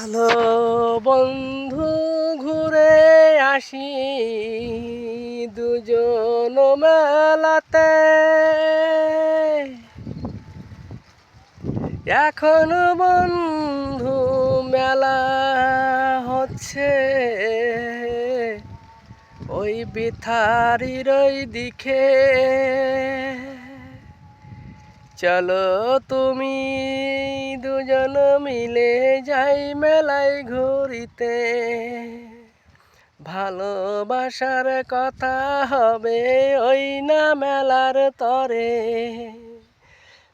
চলো বন্ধু ঘুরে আসি দুজন মেলাতে। এখন বন্ধু মেলা হচ্ছে ওই বিথারির ওই দিকে। চলো তুমি দুজন মিলে যাই মেলায় ঘুরিতে, ভালোবাসার কথা হবে ওই না মেলার তরে।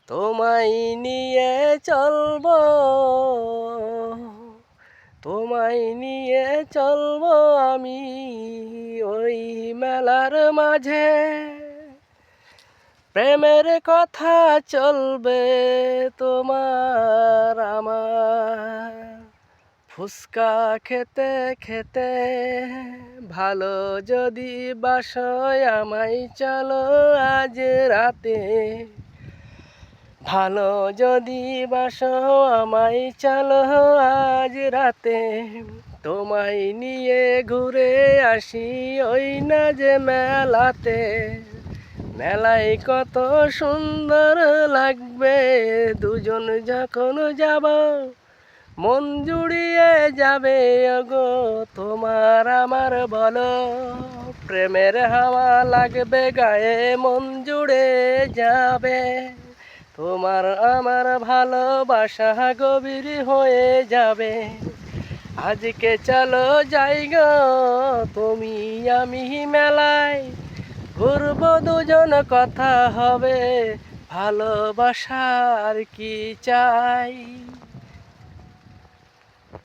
তোমায় নিয়ে চলবো, তোমায় নিয়ে চলবো আমি ওই মেলার মাঝে। প্রেমের কথা চলবে তোমার আমার, ফুচকা খেতে খেতে। ভালো যদি বাসয় আমায় চলো আজ রাতে, ভালো যদি বাসো আমায় চলো আজ রাতে। তোমায় নিয়ে ঘুরে আসি ওই না যে মেলাতে। মেলায় কত সুন্দর লাগবে দুজন যখন যাব, মন জুড়িয়ে যাবে ওগো তোমার আমার বলো। প্রেমের হাওয়া লাগবে গায়ে, মন জুড়ে যাবে। তোমার আমার ভালোবাসা গভীর হয়ে যাবে। আজকে চলো যাই গো তুমি আমি মেলায়, ঘুরবো দুজন কথা হবে ভালোবাসার কি চাই।